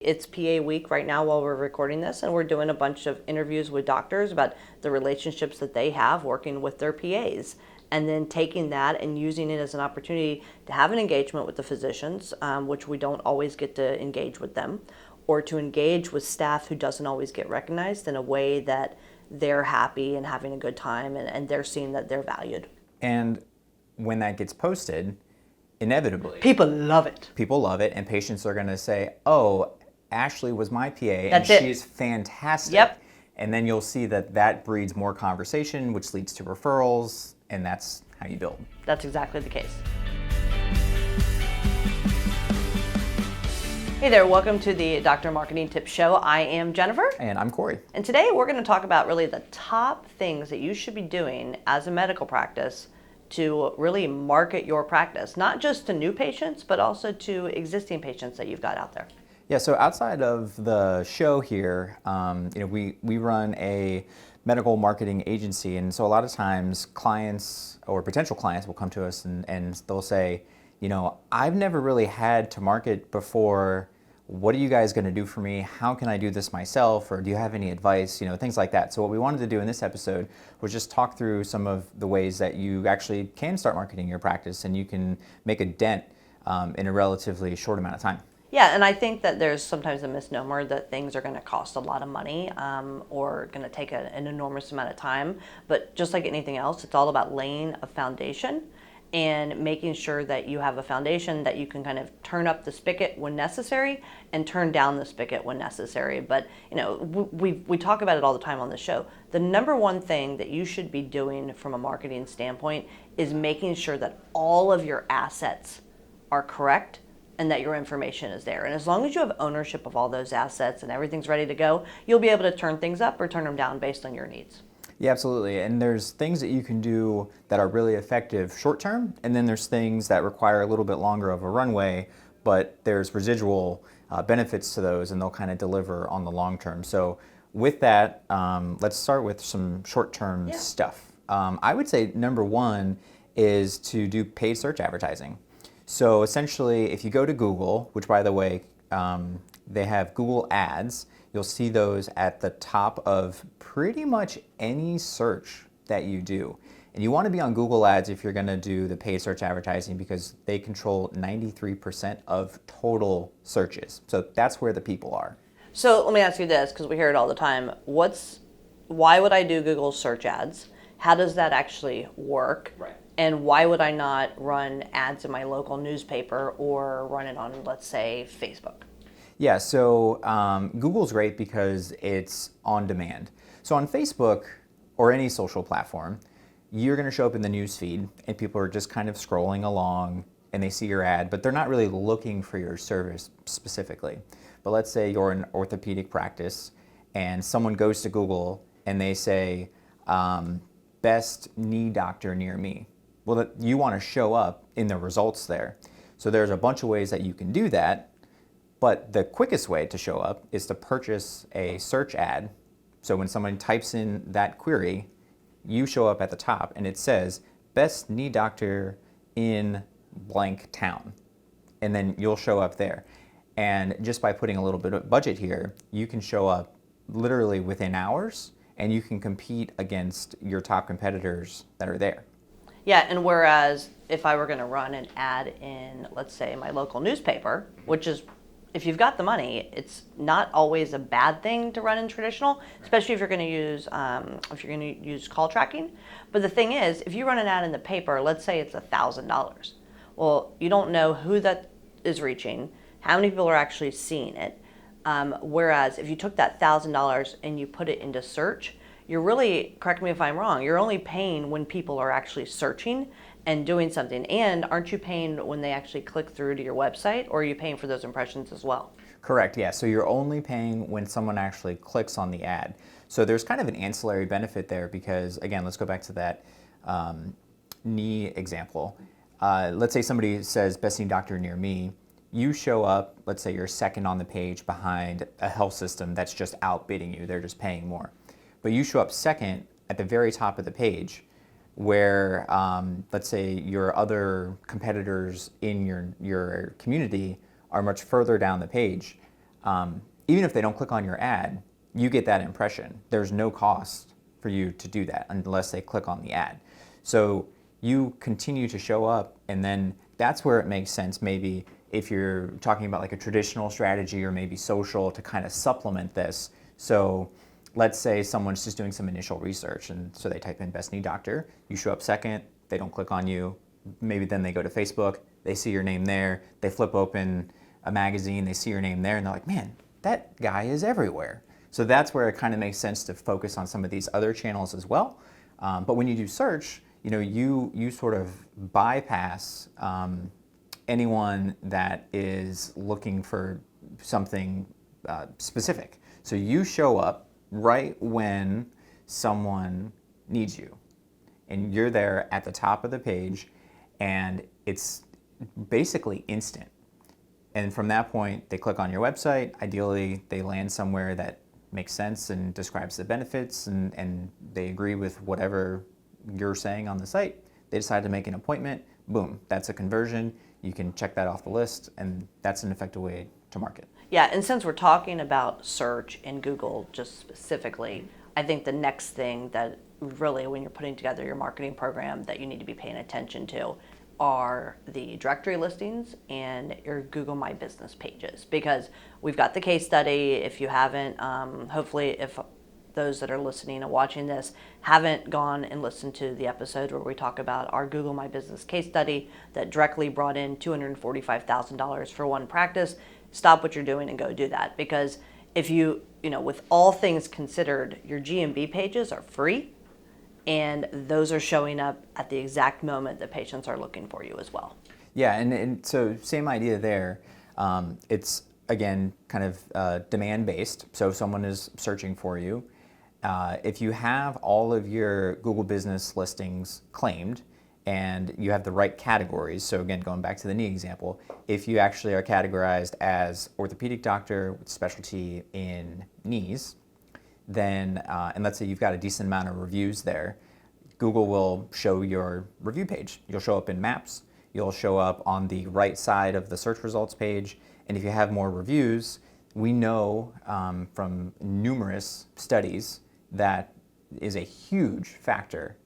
It's PA week right now while we're recording this, and we're doing a bunch of interviews with doctors about the relationships that they have working with their PAs, and then taking that and using it as an opportunity to have an engagement with the physicians, which we don't always get to engage with them, or to engage with staff who doesn't always get recognized in a way that they're happy and having a good time, and they're seeing that they're valued. And when that gets posted, inevitably, People love it. people love it, and patients are going to say, oh, Ashley was my PA, and That's it. she's fantastic. Yep. And then you'll see that that breeds more conversation, which leads to referrals, and that's how you build. That's exactly the case. Hey there, welcome to the Dr. Marketing Tips Show. I am Jennifer. And I'm Corey. And today we're going to talk about really the top things that you should be doing as a medical practice to really market your practice, not just to new patients, but also to existing patients that you've got out there. Yeah, so outside of the show here, we run a medical marketing agency, and so a lot of times clients or potential clients will come to us and they'll say, I've never really had to market before. What are you guys going to do for me? How can I do this myself? Or do you have any advice? Things like that. So what we wanted to do in this episode was just talk through some of the ways that you actually can start marketing your practice, and you can make a dent in a relatively short amount of time. Yeah, and I think that there's sometimes a misnomer that things are going to cost a lot of money or going to take an enormous amount of time. But just like anything else, it's all about laying a foundation and making sure that you have a foundation that you can kind of turn up the spigot when necessary and turn down the spigot when necessary. But we talk about it all the time on the show. The number one thing that you should be doing from a marketing standpoint is making sure that all of your assets are correct and that your information is there. And as long as you have ownership of all those assets and everything's ready to go, you'll be able to turn things up or turn them down based on your needs. Yeah, absolutely. And there's things that you can do that are really effective short term, and then there's things that require a little bit longer of a runway, but there's residual benefits to those, and they'll kind of deliver on the long term. So with that, let's start with some short-term stuff. I would say number one is to do paid search advertising. So essentially, if you go to Google, which by the way, they have Google Ads, you'll see those at the top of pretty much any search that you do. And you want to be on Google Ads if you're going to do the paid search advertising, because they control 93% of total searches. So that's where the people are. So let me ask you this, because we hear it all the time. Why would I do Google search ads? How does that actually work? Right. And why would I not run ads in my local newspaper or run it on, let's say, Facebook? Yeah, so Google's great because it's on demand. So on Facebook or any social platform, you're going to show up in the news feed and people are just kind of scrolling along and they see your ad, but they're not really looking for your service specifically. But let's say you're an orthopedic practice and someone goes to Google and they say, best knee doctor near me. Well, you want to show up in the results there. So there's a bunch of ways that you can do that, but the quickest way to show up is to purchase a search ad. So when someone types in that query, you show up at the top and it says, best knee doctor in blank town. And then you'll show up there. And just by putting a little bit of budget here, you can show up literally within hours, and you can compete against your top competitors that are there. Yeah, and whereas if I were going to run an ad in, let's say, my local newspaper, which is, if you've got the money, it's not always a bad thing to run in traditional, especially if you're going to use call tracking. But the thing is, if you run an ad in the paper, let's say it's $1,000. Well, you don't know who that is reaching, how many people are actually seeing it. Whereas if you took that $1,000 and you put it into search, you're really, correct me if I'm wrong, you're only paying when people are actually searching and doing something. And aren't you paying when they actually click through to your website, or are you paying for those impressions as well? Correct, yeah. So you're only paying when someone actually clicks on the ad. So there's kind of an ancillary benefit there because, again, let's go back to that knee example. Let's say somebody says, best knee doctor near me. You show up, let's say you're second on the page behind a health system that's just outbidding you. They're just paying more. But you show up second at the very top of the page where, let's say, your other competitors in your community are much further down the page. even if they don't click on your ad, you get that impression. There's no cost for you to do that unless they click on the ad. So you continue to show up, and then that's where it makes sense maybe if you're talking about like a traditional strategy or maybe social to kind of supplement this. So let's say someone's just doing some initial research, and so they type in best knee doctor, you show up second, they don't click on you, maybe then they go to Facebook, they see your name there, they flip open a magazine, they see your name there, and they're like, man, that guy is everywhere. So that's where it kind of makes sense to focus on some of these other channels as well. But when you do search, you sort of bypass anyone that is looking for something specific. So you show up right when someone needs you, and you're there at the top of the page, and it's basically instant. And from that point, they click on your website. Ideally, they land somewhere that makes sense and describes the benefits, and they agree with whatever you're saying on the site. They decide to make an appointment. Boom, that's a conversion. You can check that off the list, and that's an effective way to market. Yeah, and since we're talking about search and Google just specifically, I think the next thing that really, when you're putting together your marketing program, that you need to be paying attention to are the directory listings and your Google My Business pages, because we've got the case study. If you haven't, hopefully if those that are listening and watching this haven't gone and listened to the episode where we talk about our Google My Business case study that directly brought in $245,000 for one practice, stop what you're doing and go do that. Because if with all things considered, your GMB pages are free, and those are showing up at the exact moment that patients are looking for you as well. Yeah, and so same idea there. It's, again, kind of demand-based. So if someone is searching for you, if you have all of your Google business listings claimed and you have the right categories, so again, going back to the knee example, if you actually are categorized as orthopedic doctor with specialty in knees, then, and let's say you've got a decent amount of reviews there, Google will show your review page. You'll show up in maps, you'll show up on the right side of the search results page, and if you have more reviews, we know from numerous studies that is a huge factor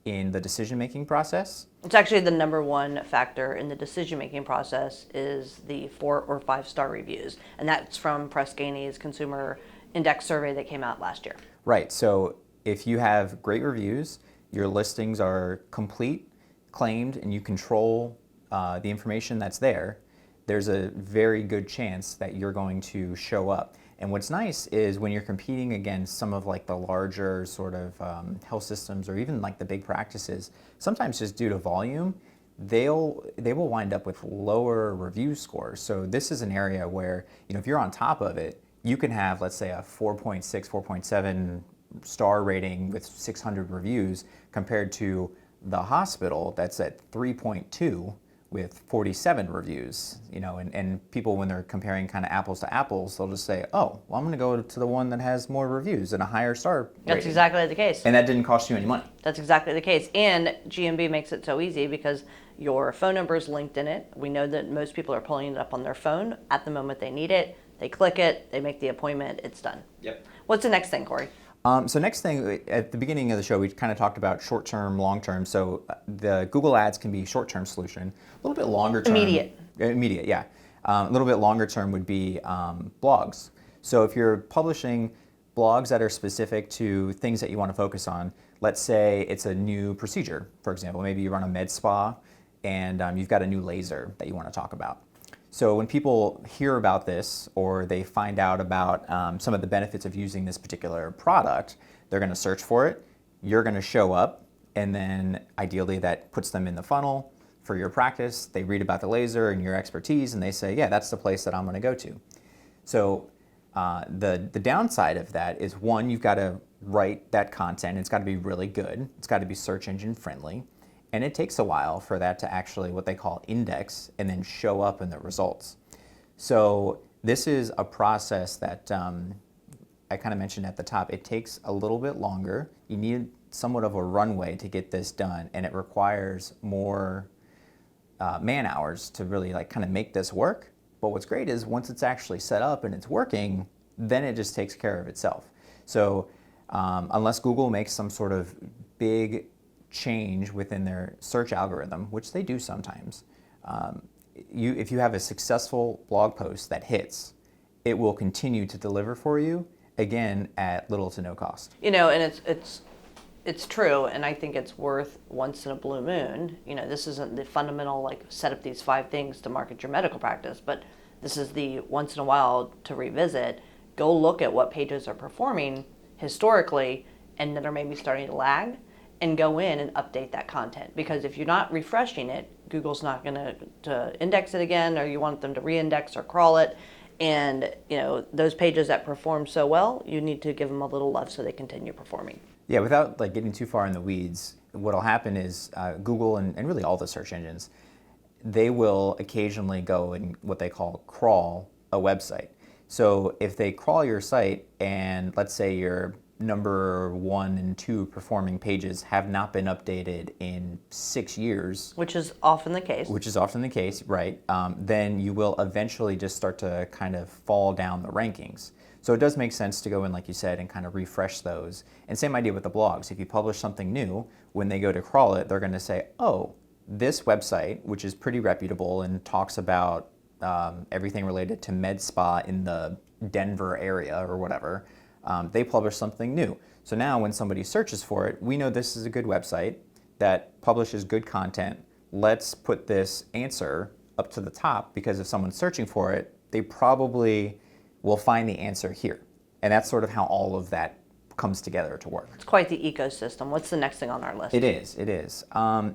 in the decision-making process. It's actually the number one factor in the decision-making process is the 4 or 5 star reviews, and that's from Press Ganey's Consumer Index survey that came out last year. Right, so if you have great reviews, your listings are complete, claimed, and you control the information that's there, there's a very good chance that you're going to show up. And what's nice is when you're competing against some of like the larger sort of health systems or even like the big practices, sometimes just due to volume, they will wind up with lower review scores. So this is an area where, if you're on top of it, you can have, let's say, a 4.6, 4.7 star rating with 600 reviews compared to the hospital that's at 3.2 with 47 reviews, and people, when they're comparing kind of apples to apples, they'll just say, oh, well, I'm going to go to the one that has more reviews and a higher star rating. That's exactly the case. And that didn't cost you any money. That's exactly the case. And GMB makes it so easy because your phone number is linked in it. We know that most people are pulling it up on their phone at the moment they need it. They click it, they make the appointment, it's done. Yep. What's the next thing, Corey? So next thing, at the beginning of the show, we kind of talked about short-term, long-term. So the Google Ads can be short-term solution. A little bit longer term. Immediate, yeah. A little bit longer term would be blogs. So if you're publishing blogs that are specific to things that you want to focus on, let's say it's a new procedure, for example. Maybe you run a med spa and you've got a new laser that you want to talk about. So when people hear about this or they find out about some of the benefits of using this particular product, they're going to search for it, you're going to show up, and then ideally that puts them in the funnel for your practice. They read about the laser and your expertise and they say, yeah, that's the place that I'm going to go to. So the downside of that is, one, you've got to write that content. It's got to be really good. It's got to be search engine friendly. And it takes a while for that to actually, what they call, index and then show up in the results. So this is a process that I kind of mentioned at the top. It takes a little bit longer. You need somewhat of a runway to get this done, and it requires more man hours to really kind of make this work. But what's great is once it's actually set up and it's working, then it just takes care of itself. So unless Google makes some sort of big change within their search algorithm, which they do sometimes, if you have a successful blog post that hits, it will continue to deliver for you, again, at little to no cost. You know, and it's true, and I think it's worth once in a blue moon. You know, this isn't the fundamental, like, set up these 5 things to market your medical practice, but this is the once in a while to revisit. Go look at what pages are performing historically and that are maybe starting to lag, and go in and update that content. Because if you're not refreshing it, Google's not going to index it again, or you want them to re-index or crawl it. And, you know, those pages that perform so well, you need to give them a little love so they continue performing. Yeah, without like getting too far in the weeds, what'll happen is Google and really all the search engines, they will occasionally go and what they call crawl a website. So if they crawl your site and let's say your number 1 and 2 performing pages have not been updated in 6 years, Which is often the case. Right? Then you will eventually just start to kind of fall down the rankings. So it does make sense to go in, like you said, and kind of refresh those. And same idea with the blogs. If you publish something new, when they go to crawl it, they're going to say, oh, this website, which is pretty reputable and talks about everything related to med spa in the Denver area or whatever, they publish something new. So now when somebody searches for it, we know this is a good website that publishes good content. Let's put this answer up to the top, because if someone's searching for it, they probably will find the answer here. And that's sort of how all of that comes together to work. It's quite the ecosystem. What's the next thing on our list? It is.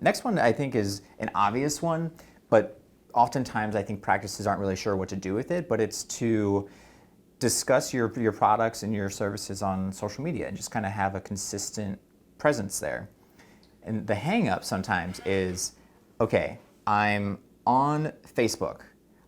Next one I think is an obvious one, but oftentimes I think practices aren't really sure what to do with it, but it's to discuss your products and your services on social media and just kind of have a consistent presence there. And the hang up sometimes is, okay, I'm on Facebook.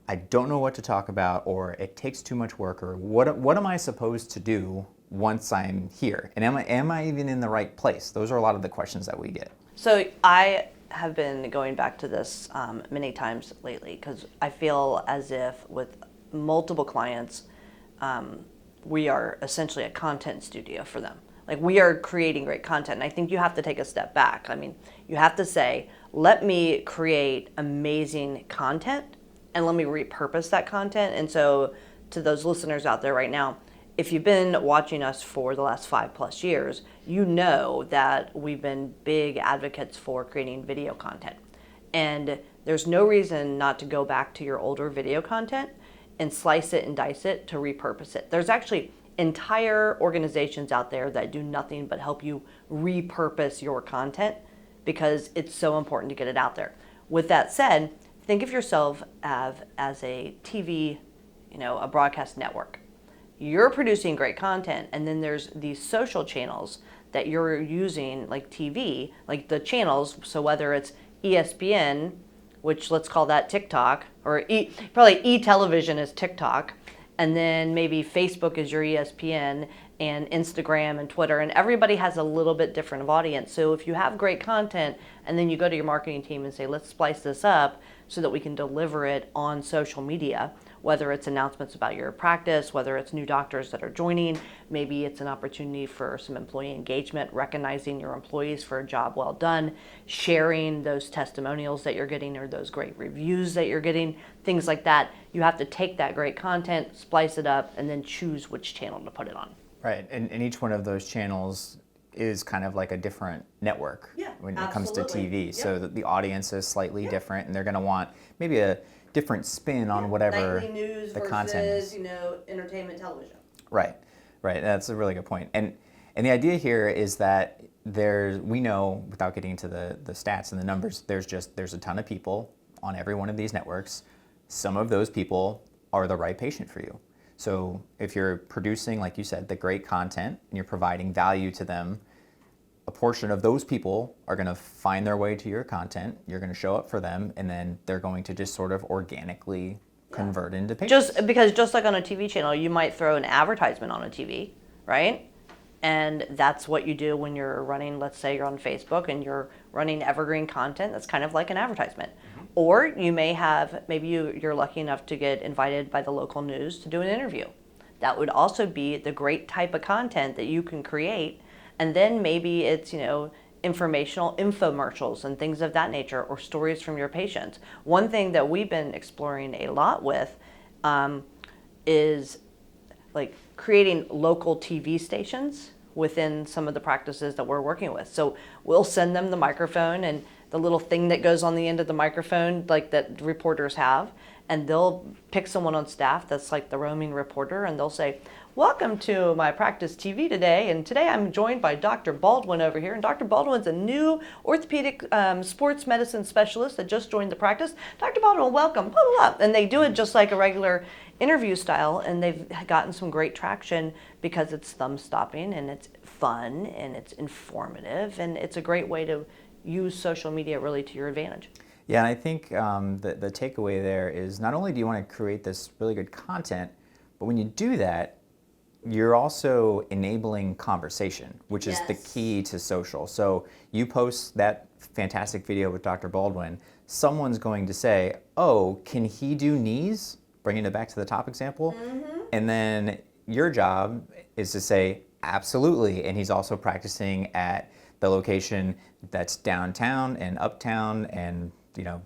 I don't know what to talk about, or it takes too much work, or what am I supposed to do once I'm here? And am I even in the right place? Those are a lot of the questions that we get. So I have been going back to this many times lately, because I feel as if with multiple clients, we are essentially a content studio for them. Like, we are creating great content. And I think you have to take a step back. I mean, you have to say, let me create amazing content and let me repurpose that content. And so to those listeners out there right now, if you've been watching us for the last 5+ years, you know that we've been big advocates for creating video content. And there's no reason not to go back to your older video content and slice it and dice it to repurpose it. There's actually entire organizations out there that do nothing but help you repurpose your content, because it's so important to get it out there. With that said, think of yourself as a TV, a broadcast network. You're producing great content, and then there's these social channels that you're using, like TV, like the channels. So whether it's ESPN, which let's call that TikTok, or probably e-television is TikTok, and then maybe Facebook is your ESPN, and Instagram and Twitter, and everybody has a little bit different of audience. So if you have great content and then you go to your marketing team and say, let's splice this up so that we can deliver it on social media, whether it's announcements about your practice, whether it's new doctors that are joining, maybe it's an opportunity for some employee engagement, recognizing your employees for a job well done, sharing those testimonials that you're getting or those great reviews that you're getting, things like that. You have to take that great content, splice it up, and then choose which channel to put it on. Right, and each one of those channels is kind of like a different network when it comes to TV. Yep. So the audience is slightly different, and they're going to want maybe a different spin on whatever nightly news the versus, content is. Entertainment television. Right. That's a really good point. And the idea here is that we know, without getting into the stats and the numbers, there's a ton of people on every one of these networks. Some of those people are the right patient for you. So if you're producing, like you said, the great content and you're providing value to them, a portion of those people are going to find their way to your content. You're going to show up for them, and then they're going to just sort of organically convert into patients. Just like on a TV channel, you might throw an advertisement on a TV, right? And that's what you do when you're running, let's say you're on Facebook and you're running evergreen content. That's kind of like an advertisement. Mm-hmm. Or you may have, maybe you're lucky enough to get invited by the local news to do an interview. That would also be the great type of content that you can create. And then maybe it's, informational infomercials and things of that nature, or stories from your patients. One thing that we've been exploring a lot with is like creating local TV stations within some of the practices that we're working with. So we'll send them the microphone and the little thing that goes on the end of the microphone, like that reporters have, and they'll pick someone on staff that's like the roaming reporter, and they'll say, "Welcome to my practice TV today, and today I'm joined by Dr. Baldwin over here, and Dr. Baldwin's a new orthopedic sports medicine specialist that just joined the practice. Dr. Baldwin, welcome," blah, blah, blah. And they do it just like a regular interview style, and they've gotten some great traction because it's thumb-stopping, and it's fun, and it's informative, and it's a great way to use social media really to your advantage. Yeah, and I think the takeaway there is not only do you want to create this really good content, but when you do that, you're also enabling conversation, which is the key to social. So you post that fantastic video with Dr. Baldwin, someone's going to say, "Oh, can he do knees?" Bringing it back to the top example. And then your job is to say, "Absolutely." And he's also practicing at the location that's downtown and uptown and,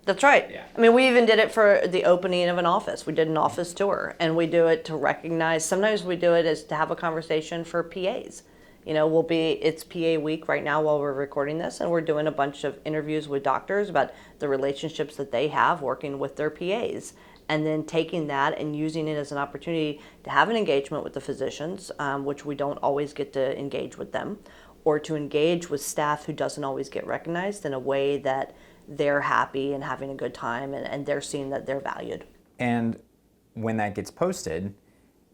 That's right. Yeah. I mean, we even did it for the opening of an office. We did an office tour, and we do it to recognize. Sometimes we do it as to have a conversation for PAs. It's PA week right now while we're recording this, and we're doing a bunch of interviews with doctors about the relationships that they have working with their PAs, and then taking that and using it as an opportunity to have an engagement with the physicians, which we don't always get to engage with them, or to engage with staff who doesn't always get recognized in a way that they're happy and having a good time, and they're seeing that they're valued. And when that gets posted,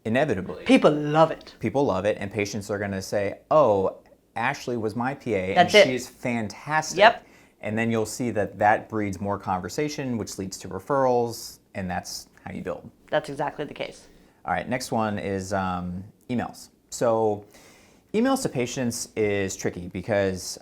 inevitably, People love it. people love it, and patients are going to say, "Oh, Ashley was my PA, That's and it. she's fantastic." Yep. And then you'll see that breeds more conversation, which leads to referrals, and that's how you build. That's exactly the case. All right, next one is emails. So emails to patients is tricky because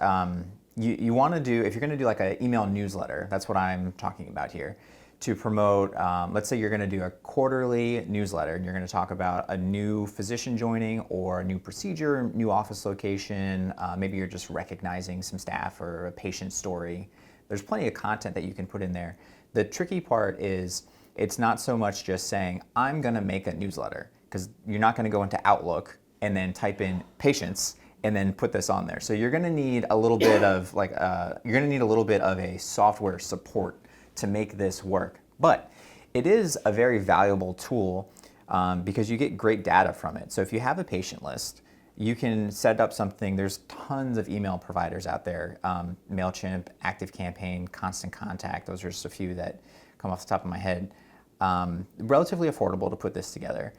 you want to do, if you're going to do like an email newsletter, that's what I'm talking about here, to promote, let's say you're going to do a quarterly newsletter and you're going to talk about a new physician joining or a new procedure, new office location, maybe you're just recognizing some staff or a patient story. There's plenty of content that you can put in there. The tricky part is it's not so much just saying, "I'm going to make a newsletter," because you're not going to go into Outlook and then type in patients and then put this on there. So you're going to need a little bit of a software support to make this work. But it is a very valuable tool because you get great data from it. So if you have a patient list, you can set up something. There's tons of email providers out there: MailChimp, ActiveCampaign, Constant Contact. Those are just a few that come off the top of my head. Relatively affordable to put this together.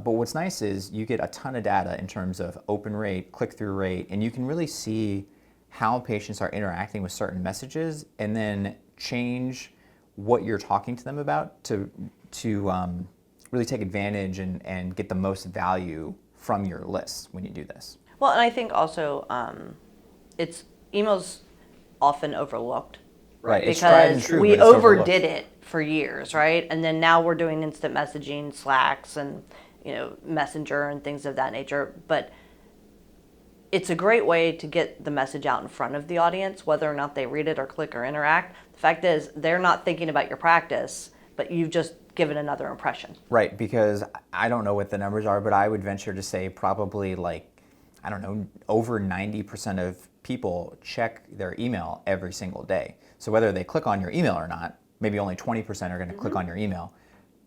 But what's nice is you get a ton of data in terms of open rate, click-through rate, and you can really see how patients are interacting with certain messages and then change what you're talking to them about to really take advantage and get the most value from your list when you do this. Well, and I think also emails often overlooked. Right, it's tried and Because true, we but it's overlooked. overdid it for years, right? And then now we're doing instant messaging, Slacks, and Messenger and things of that nature. But it's a great way to get the message out in front of the audience, whether or not they read it or click or interact. The fact is, they're not thinking about your practice, but you've just given another impression. Right, because I don't know what the numbers are, but I would venture to say probably over 90% of people check their email every single day. So whether they click on your email or not, maybe only 20% are going to click on your email,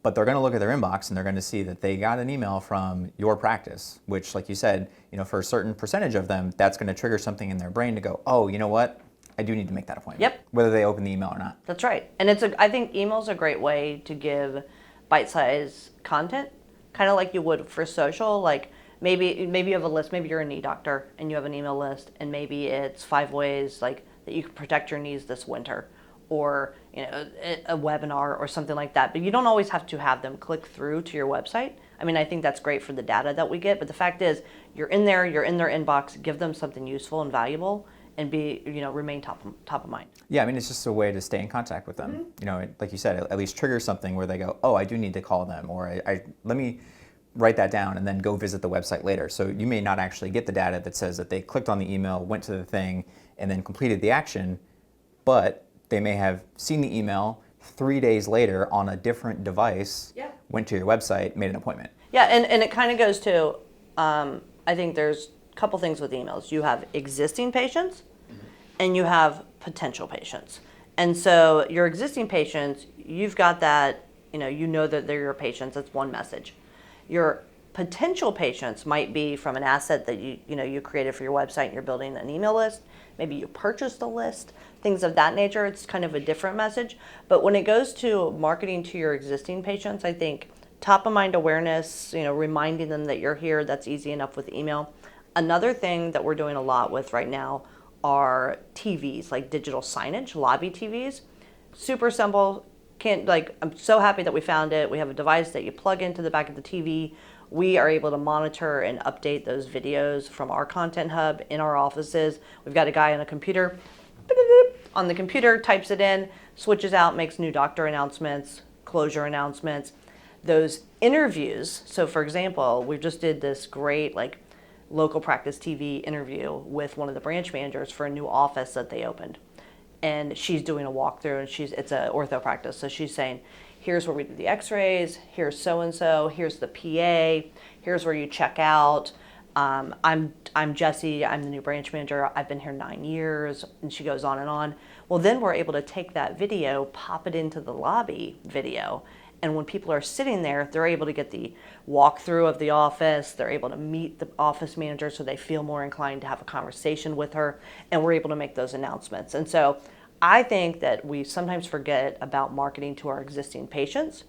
but they're going to look at their inbox and they're going to see that they got an email from your practice, which, like you said, for a certain percentage of them, that's going to trigger something in their brain to go, "Oh, you know what? I do need to make that appointment." Yep. Whether they open the email or not. That's right. And I think email's a great way to give bite-sized content, kind of like you would for social. Like maybe you have a list, maybe you're a knee doctor and you have an email list, and maybe it's 5 ways that you can protect your knees this winter, or a webinar or something like that. But you don't always have to have them click through to your website. I mean, I think that's great for the data that we get, but the fact is you're in their inbox, give them something useful and valuable, and be, remain top of mind. Yeah, I mean, it's just a way to stay in contact with them. Like you said, at least trigger something where they go, oh, I do need to call them, or let me write that down and then go visit the website later. So you may not actually get the data that says that they clicked on the email, went to the thing, and then completed the action, but they may have seen the email 3 days later on a different device, went to your website, made an appointment. Yeah, and it kind of goes to, I think there's a couple things with emails. You have existing patients and you have potential patients. And so your existing patients, you've got that, you know that they're your patients. That's one message. Your potential patients might be from an asset that you created for your website and you're building an email list. Maybe you purchased a list, things of that nature. It's kind of a different message. But when it goes to marketing to your existing patients, I think top of mind awareness, reminding them that you're here, that's easy enough with email. Another thing that we're doing a lot with right now are TVs, like digital signage, lobby TVs. Super simple. I'm so happy that we found it. We have a device that you plug into the back of the TV. We are able to monitor and update those videos from our content hub in our offices. We've got a guy on a computer, on the computer, types it in, switches out, makes new doctor announcements, closure announcements. Those interviews, so for example, we just did this great local practice TV interview with one of the branch managers for a new office that they opened. And she's doing a walkthrough, and it's an ortho practice. So she's saying, here's where we do the x-rays, here's so-and-so, here's the PA, here's where you check out. I'm Jessie, I'm the new branch manager, I've been here 9 years, and she goes on and on. Well, then we're able to take that video, pop it into the lobby video, and when people are sitting there, they're able to get the walkthrough of the office, they're able to meet the office manager so they feel more inclined to have a conversation with her, and we're able to make those announcements. And so I think that we sometimes forget about marketing to our existing patients.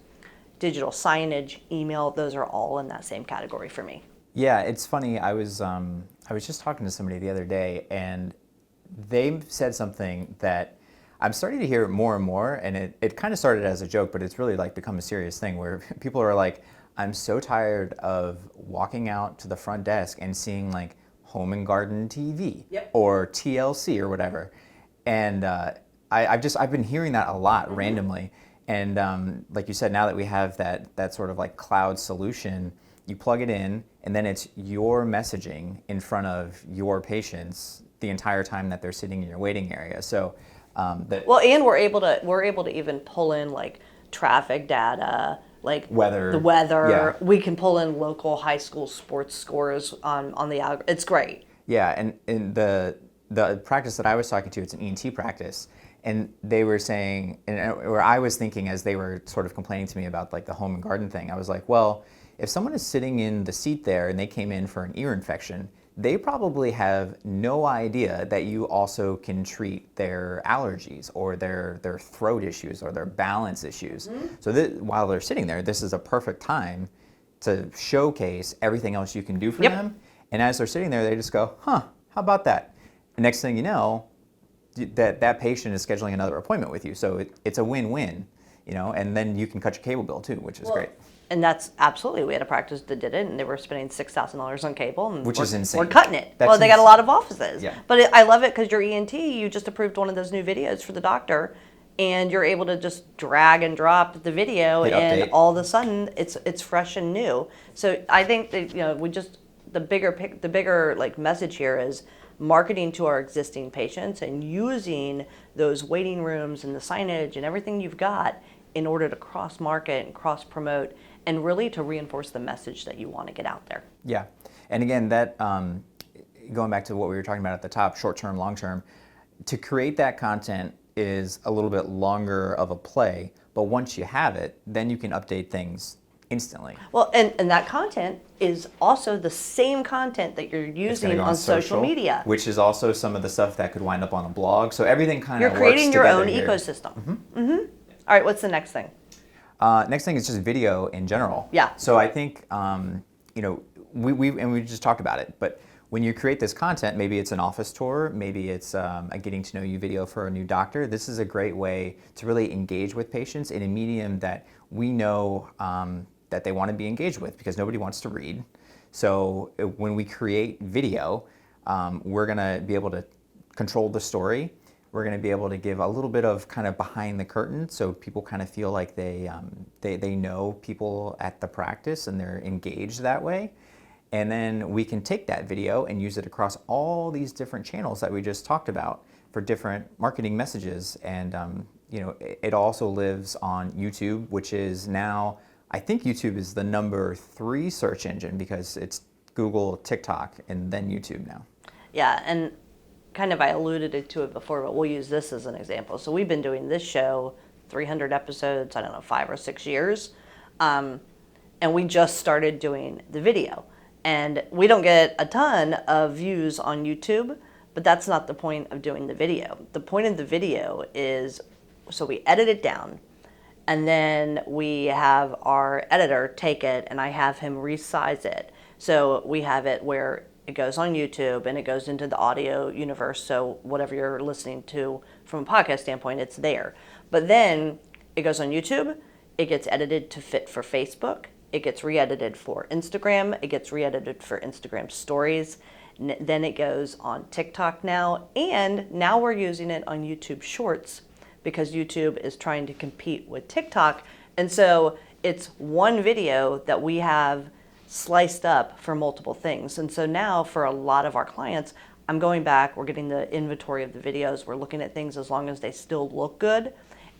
Digital signage, email, those are all in that same category for me. Yeah, it's funny. I was just talking to somebody the other day, and they said something that I'm starting to hear more and more, and it kind of started as a joke, but it's really become a serious thing where people are like, I'm so tired of walking out to the front desk and seeing Home and Garden TV or TLC or whatever. And I've been hearing that a lot randomly. And like you said, now that we have that sort of cloud solution, you plug it in, and then it's your messaging in front of your patients the entire time that they're sitting in your waiting area. So and we're able to even pull in traffic data, weather. The weather. Yeah. We can pull in local high school sports scores on the algorithm. It's great. Yeah, and the practice that I was talking to, it's an ENT practice, and they were saying, or I was thinking as they were sort of complaining to me about the Home and Garden thing, I was like, well, if someone is sitting in the seat there and they came in for an ear infection, they probably have no idea that you also can treat their allergies or their throat issues or their balance issues. So while they're sitting there, this is a perfect time to showcase everything else you can do for them. And as they're sitting there, they just go, how about that? The next thing you know, that patient is scheduling another appointment with you. So it's a win-win, and then you can cut your cable bill too, which is great. And that's absolutely, we had a practice that did it, and they were spending $6,000 on cable, and which is insane. We're cutting it. That's they got a lot of offices. Yeah. But I love it because your ENT, you just approved one of those new videos for the doctor, and you're able to just drag and drop the video, and all of a sudden it's fresh and new. So I think that the bigger message here is marketing to our existing patients and using those waiting rooms and the signage and everything you've got in order to cross market and cross promote, and really to reinforce the message that you want to get out there. Yeah, and again, that going back to what we were talking about at the top, short term, long term, to create that content is a little bit longer of a play, but once you have it, then you can update things instantly. Well, and that content is also the same content that you're using on social media, which is also some of the stuff that could wind up on a blog. So everything kind of works together. You're creating your own here. ecosystem. All right, what's the next thing? Next thing is just video in general. Yeah. So I think we just talked about it, but when you create this content, maybe it's an office tour, maybe it's a getting to know you video for a new doctor. This is a great way to really engage with patients in a medium that we know that they want to be engaged with, because nobody wants to read. So when we create video, we're going to be able to control the story. We're going to be able to give a little bit of kind of behind the curtain, so people kind of feel like they know people at the practice and they're engaged that way. And then we can take that video and use it across all these different channels that we just talked about for different marketing messages. And it also lives on YouTube, which is now, I think YouTube is the #3 search engine, because it's Google, TikTok, and then YouTube now. Yeah, and kind of I alluded to it before, but we'll use this as an example. So we've been doing this show, 300 episodes, I don't know, 5 or 6 years. And we just started doing the video. And we don't get a ton of views on YouTube, but that's not the point of doing the video. The point of the video is, so we edit it down, and then we have our editor take it, and I have him resize it. So we have it where it goes on YouTube and it goes into the audio universe. So whatever you're listening to from a podcast standpoint, it's there. But then it goes on YouTube, it gets edited to fit for Facebook, it gets re-edited for Instagram, it gets re-edited for Instagram stories, then it goes on TikTok now, and now we're using it on YouTube Shorts because YouTube is trying to compete with TikTok. And so it's one video that we have sliced up for multiple things. And so now for a lot of our clients, I'm going back, we're getting the inventory of the videos, we're looking at things as long as they still look good,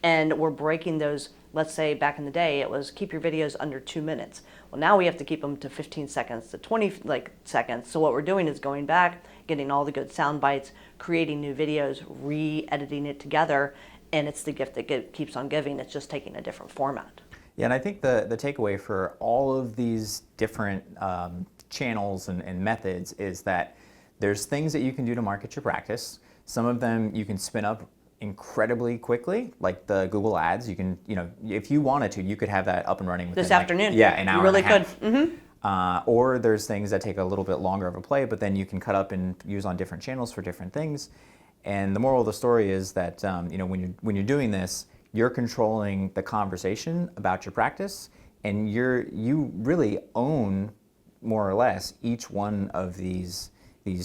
and we're breaking those. Let's say back in the day it was keep your videos under 2 minutes. Well, now we have to keep them to 15 seconds to 20 seconds. So what we're doing is going back, getting all the good sound bites, creating new videos, re-editing it together, and it's the gift that keeps on giving. It's just taking a different format. Yeah, and I think the takeaway for all of these different channels and methods is that there's things that you can do to market your practice. Some of them you can spin up incredibly quickly, like the Google ads. You can, if you wanted to, you could have that up and running within This afternoon. an hour You really and a half. could. Mm-hmm. Or there's things that take a little bit longer of a play, but then you can cut up and use on different channels for different things. And the moral of the story is that when you're doing this, you're controlling the conversation about your practice, and you really own, more or less, each one of these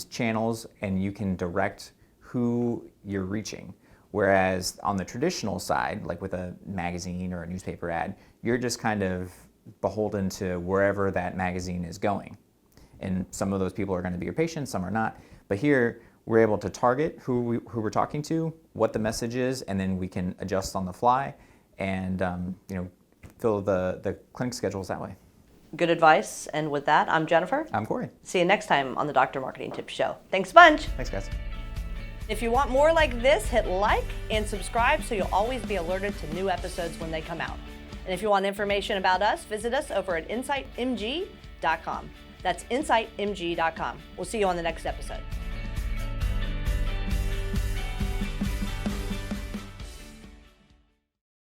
channels, and you can direct who you're reaching. Whereas on the traditional side, like with a magazine or a newspaper ad, you're just kind of beholden to wherever that magazine is going. And some of those people are going to be your patients, some are not. But here, we're able to target who we're talking to, what the message is, and then we can adjust on the fly and fill the clinic schedules that way. Good advice. And with that, I'm Jennifer. I'm Corey. See you next time on the Dr. Marketing Tips Show. Thanks a bunch. Thanks, guys. If you want more like this, hit like and subscribe so you'll always be alerted to new episodes when they come out. And if you want information about us, visit us over at insightmg.com. That's insightmg.com. We'll see you on the next episode.